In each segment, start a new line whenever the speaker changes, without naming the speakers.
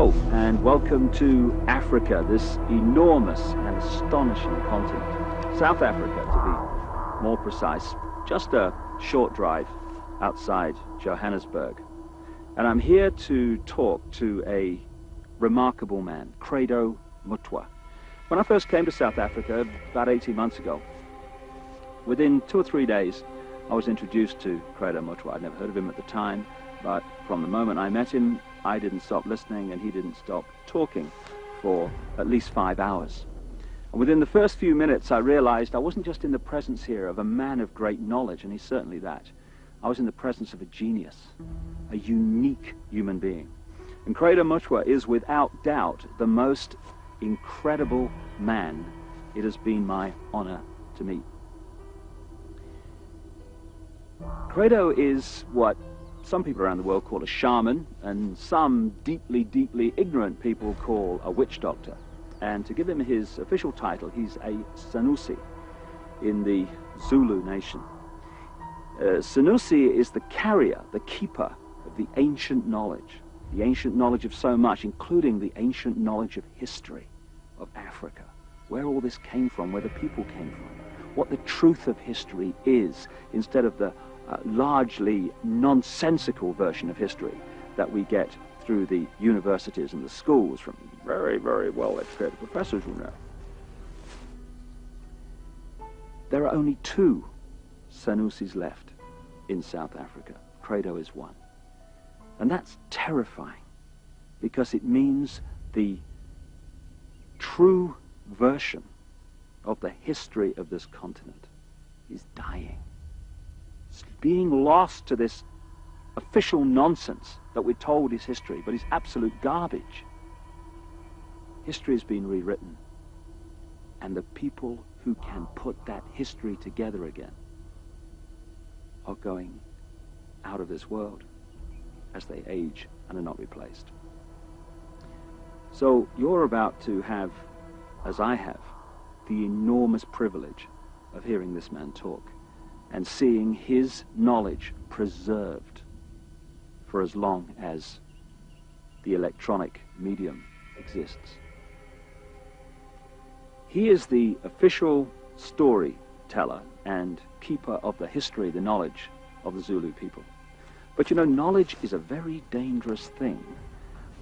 Hello and welcome to Africa, this enormous and astonishing continent. South Africa, to be more precise, just a short drive outside Johannesburg. And I'm here to talk to a remarkable man, Credo Mutwa. When I first came to South Africa about 18 months ago, within 2 or 3 days, I was introduced to Credo Mutwa. I'd never heard of him at the time, but from the moment I met him, I didn't stop listening and he didn't stop talking for at least 5 hours. And within the first few minutes, I realized I wasn't just in the presence here of a man of great knowledge, and he's certainly that. I was in the presence of a genius, a unique human being. And Credo Mutwa is without doubt the most incredible man it has been my honor to meet. Credo is what some people around the world call a shaman, and some deeply, deeply ignorant people call a witch doctor. And to give him his official title, he's a Sanusi in the Zulu nation. Sanusi is the carrier, the keeper of the ancient knowledge of so much, including the ancient knowledge of history of Africa, where all this came from, where the people came from, what the truth of history is, instead of the largely nonsensical version of history that we get through the universities and the schools from very, very well-educated professors, you know. There are only 2 Sanusis left in South Africa. Credo is one. And that's terrifying, because it means the true version of the history of this continent is dying. It's being lost to this official nonsense that we're told is history, but it's absolute garbage. History has been rewritten, and the people who can put that history together again are going out of this world as they age and are not replaced. So you're about to have, as I have, the enormous privilege of hearing this man talk and seeing his knowledge preserved for as long as the electronic medium exists. He is the official storyteller and keeper of the history, the knowledge of the Zulu people. But you know, knowledge is a very dangerous thing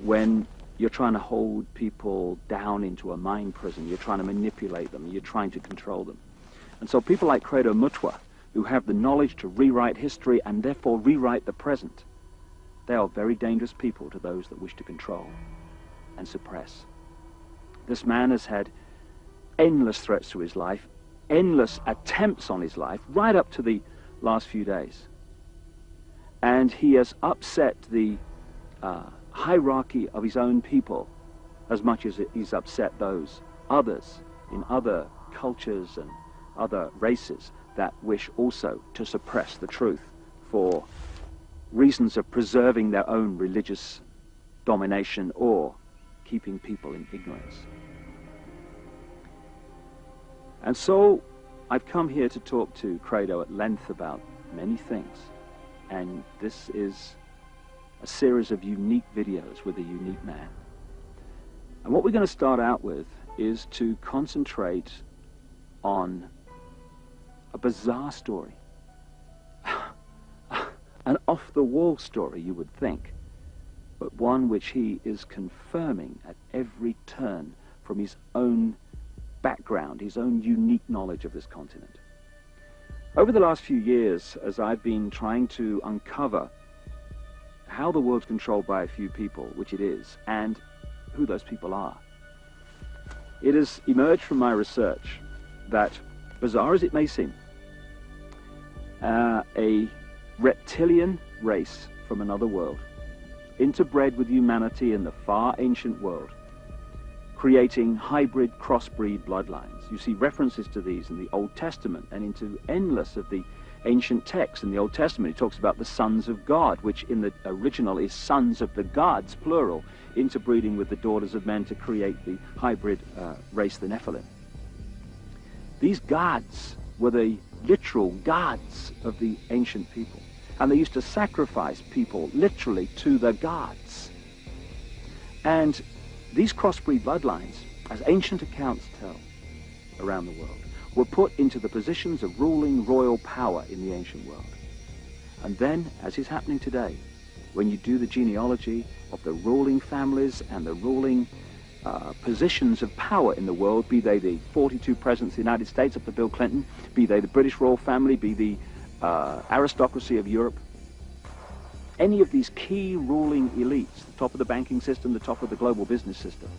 when you're trying to hold people down into a mind prison, you're trying to manipulate them, you're trying to control them. And so people like Credo Mutwa, who have the knowledge to rewrite history and therefore rewrite the present, they are very dangerous people to those that wish to control and suppress. This man has had endless threats to his life, endless attempts on his life, right up to the last few days. And he has upset the hierarchy of his own people as much as he's upset those others in other cultures and other races that wish also to suppress the truth for reasons of preserving their own religious domination or keeping people in ignorance. And so I've come here to talk to Credo at length about many things, and this is a series of unique videos with a unique man. And what we're going to start out with is to concentrate on a bizarre story, an off-the-wall story, you would think, but one which he is confirming at every turn from his own background, his own unique knowledge of this continent. Over the last few years, as I've been trying to uncover how the world's controlled by a few people, which it is, and who those people are, it has emerged from my research that, bizarre as it may seem, a reptilian race from another world, interbred with humanity in the far ancient world, creating hybrid crossbreed bloodlines. You see references to these in the Old Testament and into endless of the ancient texts. In the Old Testament, he talks about the sons of God, which in the original is sons of the gods, plural, interbreeding with the daughters of men to create the hybrid race, the Nephilim. These gods were the literal gods of the ancient people, and they used to sacrifice people literally to the gods. And these crossbreed bloodlines, as ancient accounts tell around the world, were put into the positions of ruling royal power in the ancient world. And then, as is happening today, when you do the genealogy of the ruling families and the ruling positions of power in the world, be they the 42 presidents of the United States up to Bill Clinton, be they the British royal family, be the aristocracy of Europe, any of these key ruling elites, the top of the banking system, the top of the global business system,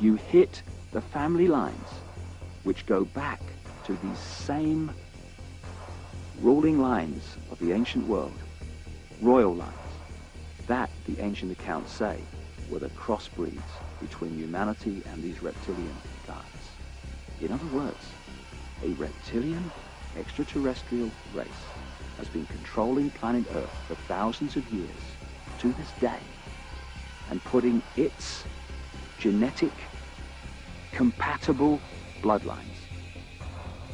you hit the family lines which go back to these same ruling lines of the ancient world, royal lines, that the ancient accounts say were the crossbreeds between humanity and these reptilian guys. In other words, a reptilian extraterrestrial race has been controlling planet Earth for thousands of years to this day and putting its genetic compatible bloodlines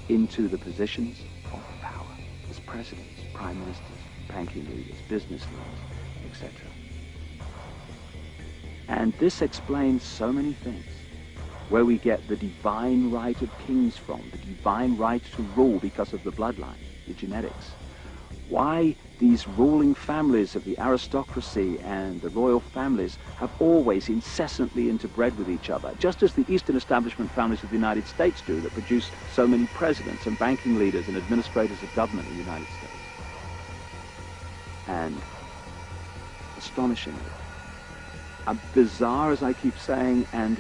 into the positions of power as presidents, prime ministers, banking leaders, business leaders, etc. And this explains so many things, where we get the divine right of kings from, the divine right to rule because of the bloodline, the genetics. Why these ruling families of the aristocracy and the royal families have always incessantly interbred with each other, just as the Eastern establishment families of the United States do, that produce so many presidents and banking leaders and administrators of government in the United States. And astonishingly, bizarre as I keep saying, and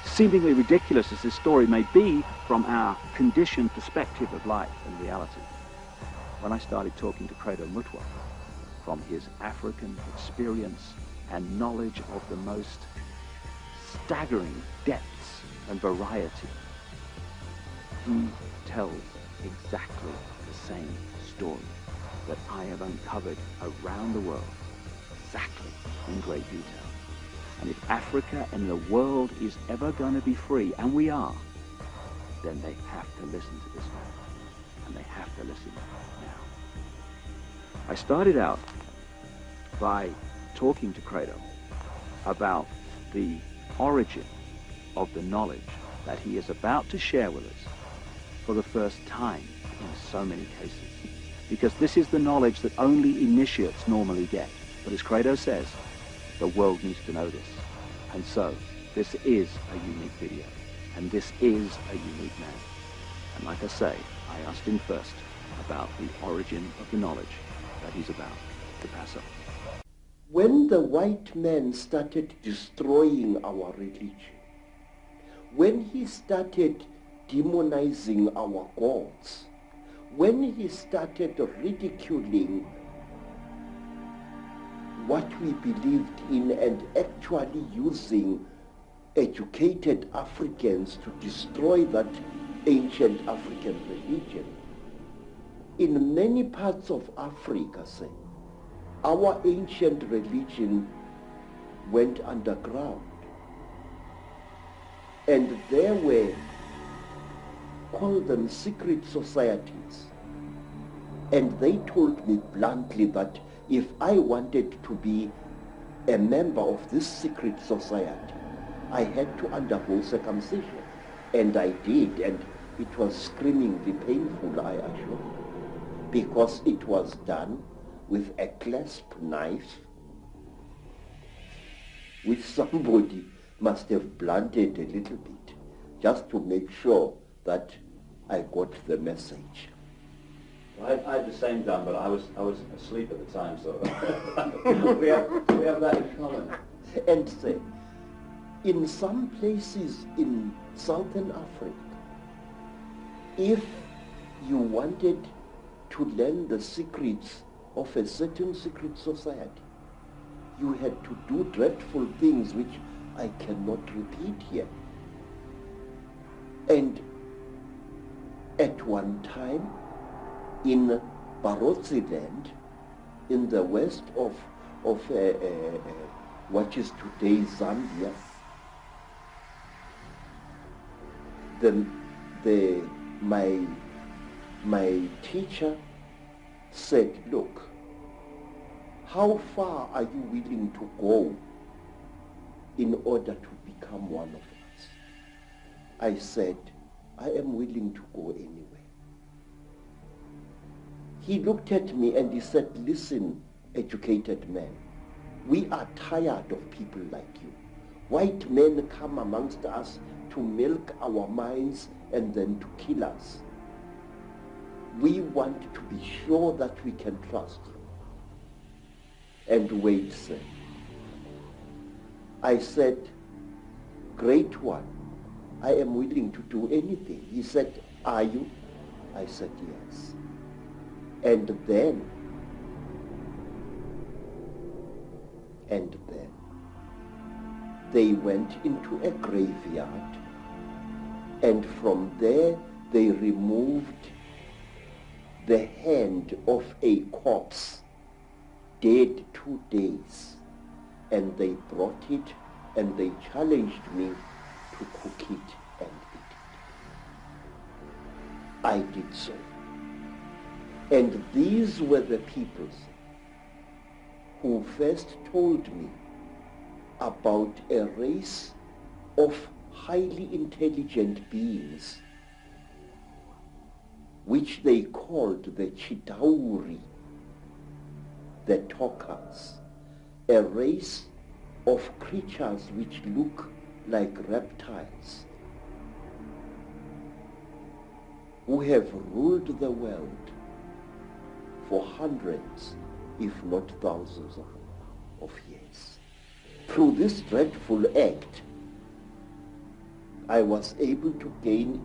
seemingly ridiculous as this story may be from our conditioned perspective of life and reality, when I started talking to Credo Mutwa from his African experience and knowledge of the most staggering depths and variety, he tells exactly the same story that I have uncovered around the world, exactly in great detail. And if Africa and the world is ever going to be free, and we are, then they have to listen to this man. And they have to listen now. I started out by talking to Credo about the origin of the knowledge that he is about to share with us for the first time in so many cases. Because this is the knowledge that only initiates normally get. But as Credo says, the world needs to know this. And so, this is a unique video. And this is a unique man. And like I say, I asked him first about the origin of the knowledge that he's about to pass on.
When the white man started destroying our religion, when he started demonizing our gods, when he started ridiculing what we believed in and actually using educated Africans to destroy that ancient African religion, in many parts of Africa, say, our ancient religion went underground. And there were, call them secret societies. And they told me bluntly that if I wanted to be a member of this secret society, I had to undergo circumcision. And I did, and it was screamingly painful, I assure you, because it was done with a clasp knife, which somebody must have blunted a little bit, just to make sure that I got the message.
I had the same done, but I was asleep at the time, so we have that in common.
And say, in some places in Southern Africa, if you wanted to learn the secrets of a certain secret society, you had to do dreadful things which I cannot repeat here. And at one time, in Barotse land, in the west of what is today Zambia, my teacher said, look, how far are you willing to go in order to become one of us? I said, I am willing to go anywhere. He looked at me and he said, listen, educated man, we are tired of people like you. White men come amongst us to milk our minds and then to kill us. We want to be sure that we can trust you. And wait, sir. I said, great one, I am willing to do anything. He said, are you? I said, yes. And then they went into a graveyard, and from there they removed the hand of a corpse, dead 2 days, and they brought it and they challenged me to cook it and eat it. I did so. And these were the peoples who first told me about a race of highly intelligent beings which they called the Chitauri, the talkers, a race of creatures which look like reptiles, who have ruled the world for hundreds, if not thousands of years. Through this dreadful act, I was able to gain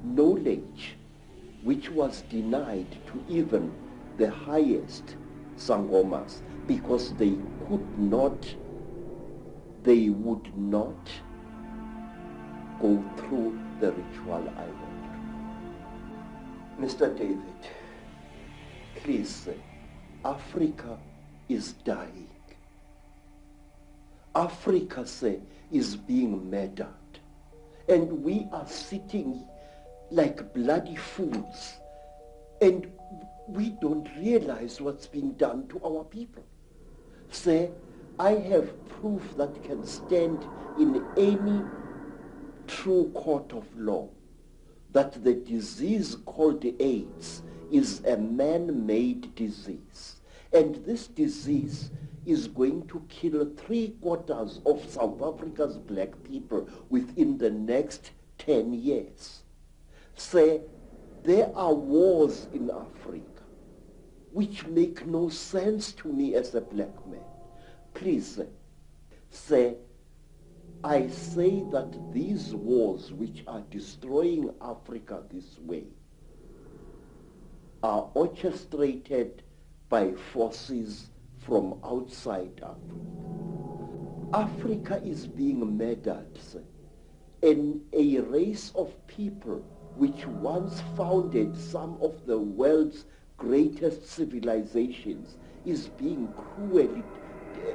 knowledge which was denied to even the highest Sangomas, because they would not go through the ritual I went through. Mr. David, please, Africa is dying. Africa, is being murdered. And we are sitting like bloody fools. And we don't realize what's being done to our people. Sir, I have proof that can stand in any true court of law that the disease called AIDS is a man-made disease. And this disease is going to kill 3/4 of South Africa's black people within the next 10 years. Sir, there are wars in Africa which make no sense to me as a black man. Please, sir, I say that these wars which are destroying Africa this way are orchestrated by forces from outside Africa. Africa is being murdered, sir. And a race of people which once founded some of the world's greatest civilizations is being cruelly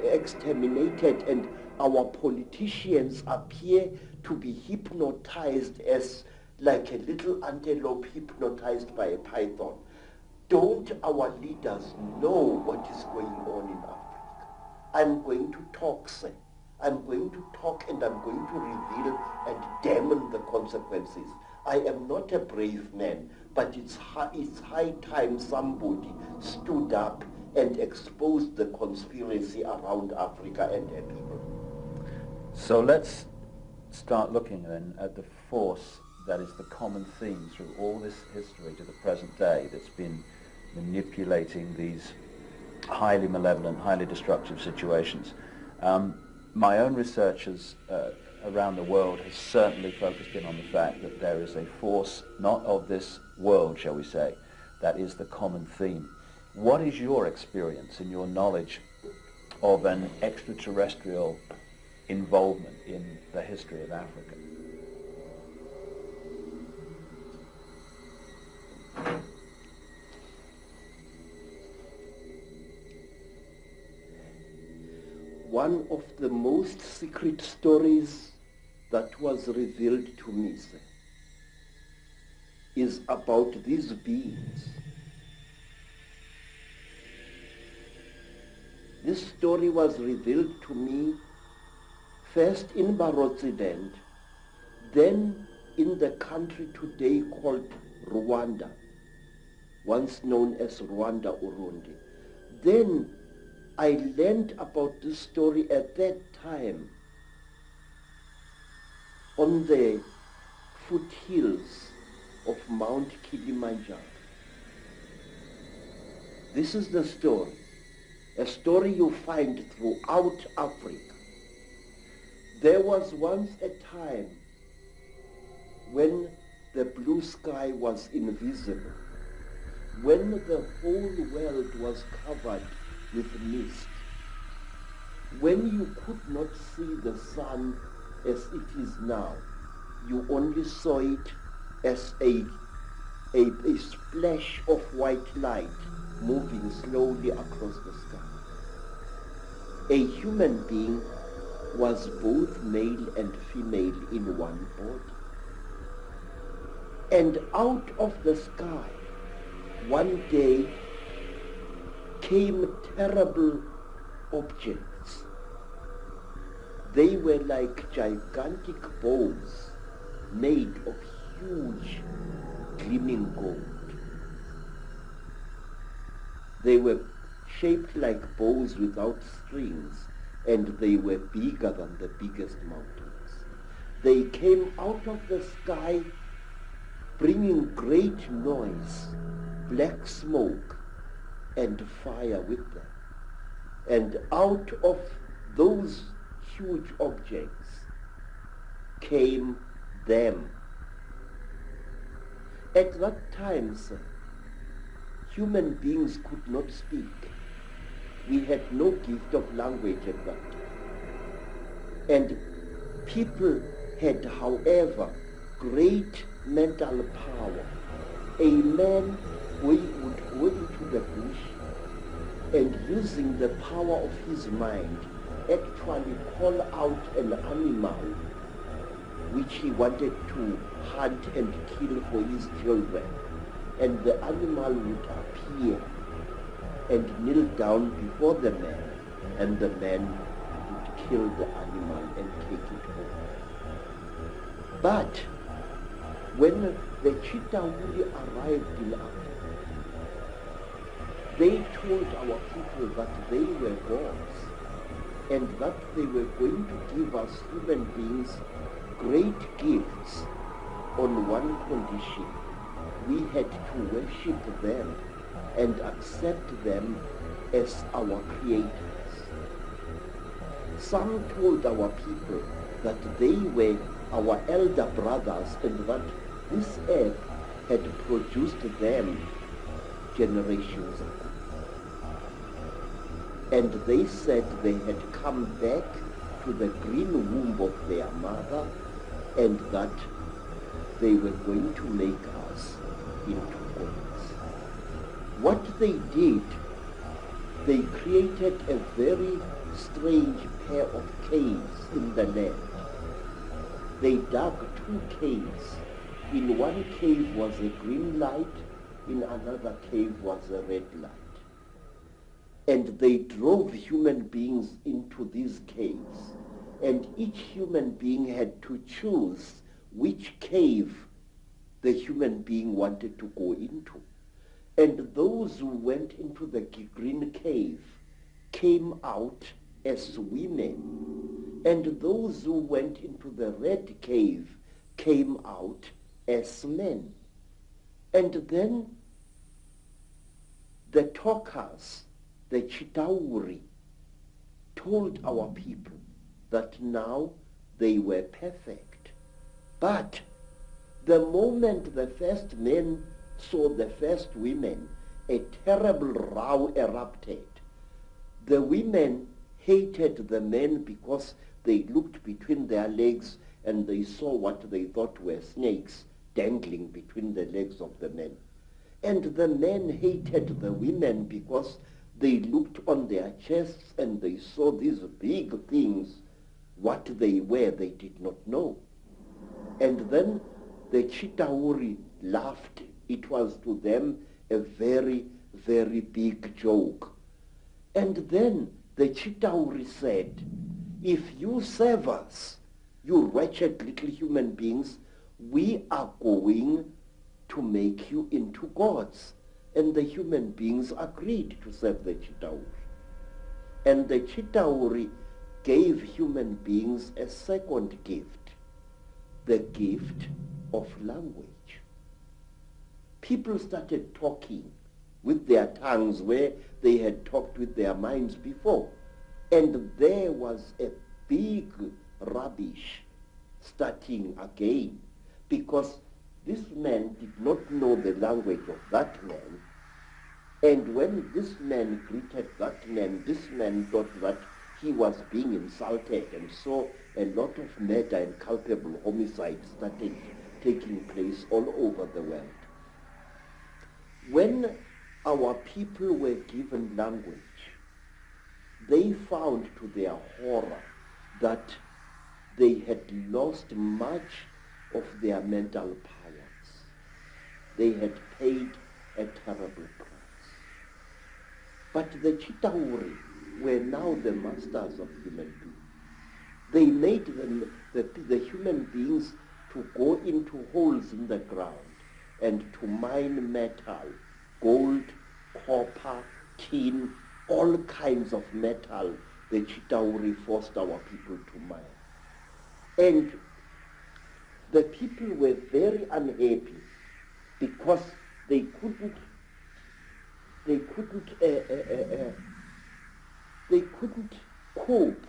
exterminated, and our politicians appear to be hypnotized as like a little antelope hypnotized by a python. Don't our leaders know what is going on in Africa? I'm going to talk, sir. I'm going to talk, and I'm going to reveal and damn the consequences. I am not a brave man, but it's high time somebody stood up and exposed the conspiracy around Africa and her people.
So let's start looking then at the force that is the common theme through all this history to the present day that's been manipulating these highly malevolent, highly destructive situations. My own research around the world has certainly focused in on the fact that there is a force, not of this world, shall we say, that is the common theme. What is your experience and your knowledge of an extraterrestrial involvement in the history of Africa?
One of the most secret stories that was revealed to me, sir, is about these beings this story was revealed to me first in Barotseland, then in the country today called Rwanda, once known as Rwanda Urundi. Then I learned about this story at that time on the foothills of Mount Kilimanjaro. This is the story, a story you find throughout Africa. There was once a time when the blue sky was invisible, when the whole world was covered with mist, when you could not see the sun as it is now. You only saw it as a splash of white light moving slowly across the sky. A human being was both male and female in one body. And out of the sky, one day came terrible objects. They were like gigantic bows made of huge gleaming gold. They were shaped like bows without strings, and they were bigger than the biggest mountains. They came out of the sky bringing great noise, black smoke, and fire with them. And out of those huge objects came them. At that time, sir, human beings could not speak. We had no gift of language at that time. And people had, however, great mental power. A man would go into the bush and, using the power of his mind, actually call out an animal which he wanted to hunt and kill for his children. And the animal would appear and kneel down before the man, and the man would kill the animal and take it home. But when the Chitauri arrived in Africa, they told our people that they were gods, and that they were going to give us human beings great gifts on one condition. We had to worship them and accept them as our creators. Some told our people that they were our elder brothers and that this earth had produced them generations ago. And they said they had come back to the green womb of their mother, and that they were going to make us into gods. What they did, they created a very strange pair of caves in the land. They dug 2 caves. In one cave was a green light, in another cave was a red light. And they drove human beings into these caves, and each human being had to choose which cave the human being wanted to go into. And those who went into the green cave came out as women, and those who went into the red cave came out as men. And then the talkers, the Chitauri, told our people that now they were perfect. But the moment the first men saw the first women, a terrible row erupted. The women hated the men because they looked between their legs and they saw what they thought were snakes dangling between the legs of the men. And the men hated the women because they looked on their chests and they saw these big things. What they were, they did not know. And then the Chitauri laughed. It was to them a very, very big joke. And then the Chitauri said, if you serve us, you wretched little human beings, we are going to make you into gods. And the human beings agreed to serve the Chitauri. And the Chitauri gave human beings a second gift, the gift of language. People started talking with their tongues where they had talked with their minds before. And there was a big rubbish starting again, because this man did not know the language of that man. And when this man greeted that man, this man thought that he was being insulted, and so a lot of murder and culpable homicides started taking place all over the world. When our people were given language, they found to their horror that they had lost much of their mental powers. They had paid a terrible price. But the Chitauri were now the masters of human beings. They made them, the human beings, to go into holes in the ground and to mine metal, gold, copper, tin, all kinds of metal. The Chitauri forced our people to mine. And the people were very unhappy because they couldn't cope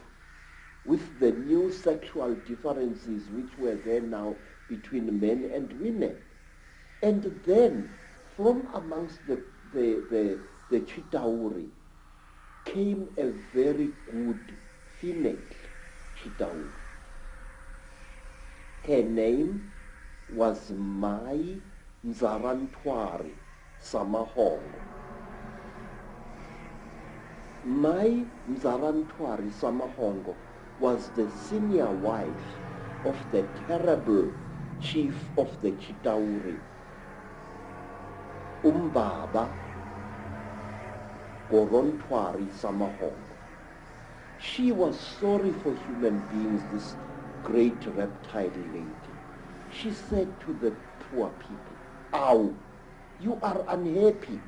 with the new sexual differences which were there now between men and women. And then from amongst the Chitauri came a very good female Chitauri. Her name was Mai Nzarantwari Samahongo. Mai Nzarantwari Samahongo was the senior wife of the terrible chief of the Chitauri, Umbaba Gorontwari Samahongo. She was sorry for human beings, this great reptile lady. She said to the poor people, "Ow, you are unhappy."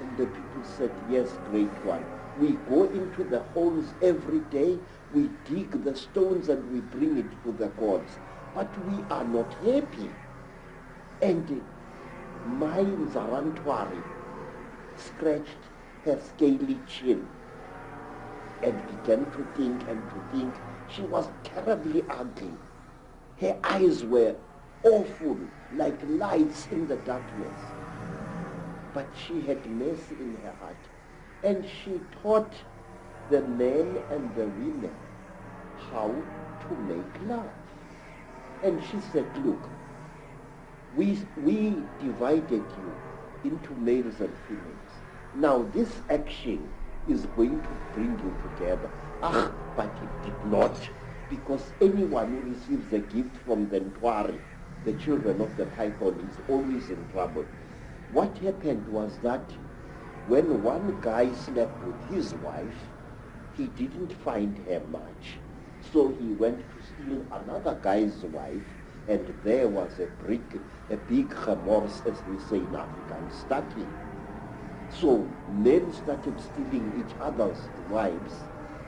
And the people said, "Yes, great one. We go into the holes every day, we dig the stones and we bring it to the gods, but we are not happy." And Mai Nzarantwari scratched her scaly chin and began to think and to think. She was terribly ugly. Her eyes were awful, like lights in the darkness. But she had mercy in her heart. And she taught the men and the women how to make love. And she said, "Look, we divided you into males and females. Now this action is going to bring you together." But it did not, because anyone who receives a gift from the Ntwari, the children of the python, is always in trouble. What happened was that when one guy slept with his wife, he didn't find her much. So he went to steal another guy's wife, and there was a big remorse, as we say in African, starting. So men started stealing each other's wives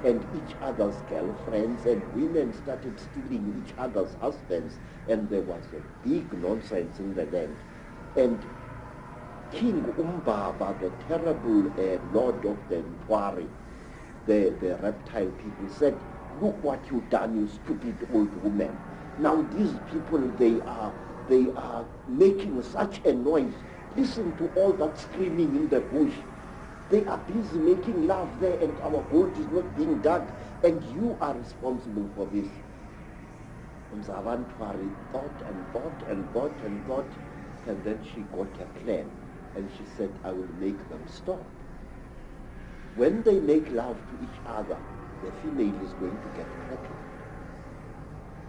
and each other's girlfriends, and women started stealing each other's husbands, and there was a big nonsense in the land. And King Umbaba, the terrible lord of the Ntwari, the reptile people, said, "Look what you've done, you stupid old woman. Now these people, they are making such a noise. Listen to all that screaming in the bush. They are busy making love there, and our gold is not being dug, and you are responsible for this." Nzarantwari thought and thought and thought and thought, and then she got a plan, and she said, "I will make them stop. When they make love to each other, the female is going to get pregnant.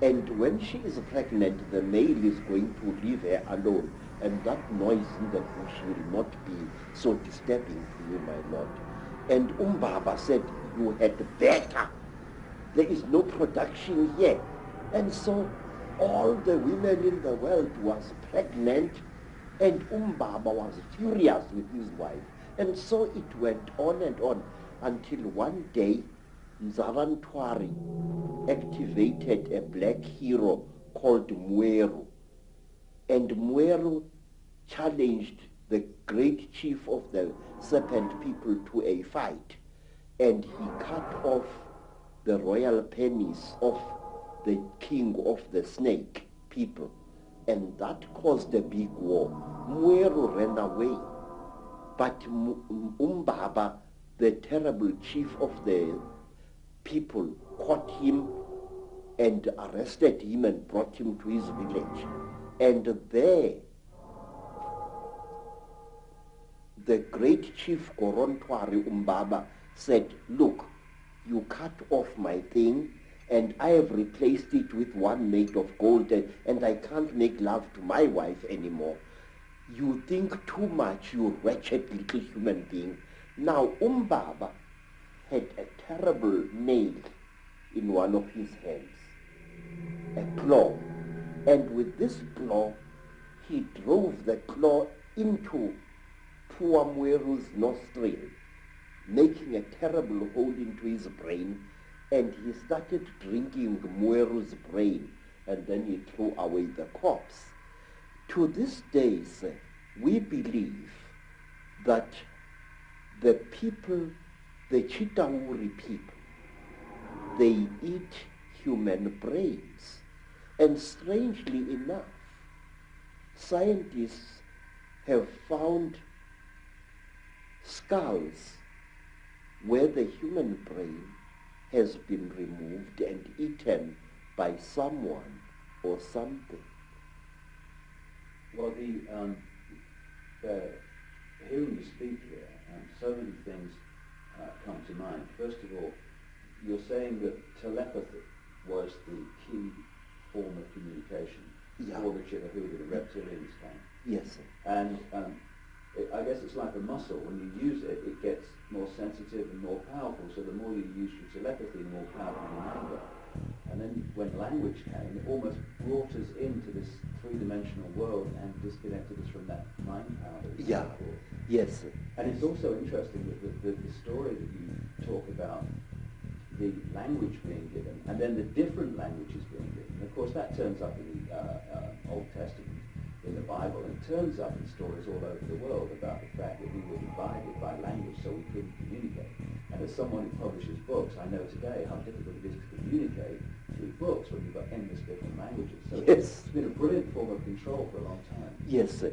And when she is pregnant, the male is going to leave her alone, and that noise in the bush will not be so disturbing to you, my lord." And Umbaba said, you had better. There is no production here. And so all the women in the world was pregnant, and Baba was furious with his wife. And so it went on and on until one day Nzarantwari activated a black hero called Mweru. And Mweru challenged the great chief of the serpent people to a fight. And he cut off the royal penis of the king of the snake people. And that caused a big war. Mweru ran away. But Umbaba, the terrible chief of the people, caught him and arrested him and brought him to his village. And there, the great chief Gorontwari Umbaba said, look, you cut off my thing, and I have replaced it with one made of gold, and I can't make love to my wife anymore. You think too much, you wretched little human being. Now Umbaba had a terrible nail in one of his hands, a claw. And with this claw, he drove the claw into poor Mweru's nostril, making a terrible hole into his brain, and he started drinking Mweru's brain, and then he threw away the corpse. To this day, sir, we believe that the people, the Chitauri people, they eat human brains. And strangely enough, scientists have found skulls where the human brain has been removed and eaten by someone or something.
Well, hearing you speak here, so many things come to mind. First of all, you're saying that telepathy was the key form of communication for the Chitauri, the reptilians came.
Yes, sir.
And I guess it's like a muscle. When you use it, it gets more sensitive and more powerful. So the more you use your telepathy, the more powerful you have. And then when language came, it almost brought us into this three-dimensional world and disconnected us from that mind power that we had before.
Yes, sir.
And it's also interesting that the story that you talk about, the language being given, and then the different languages being given. And of course, that turns up in the Old Testament, in the Bible, and turns up in stories all over the world about the fact that we were divided by language, so we couldn't communicate. And as someone who publishes books, I know today how difficult it is to communicate through books when you've got endless different languages. So
yes.
It's been a brilliant form of control for a long time.
Yes, sir.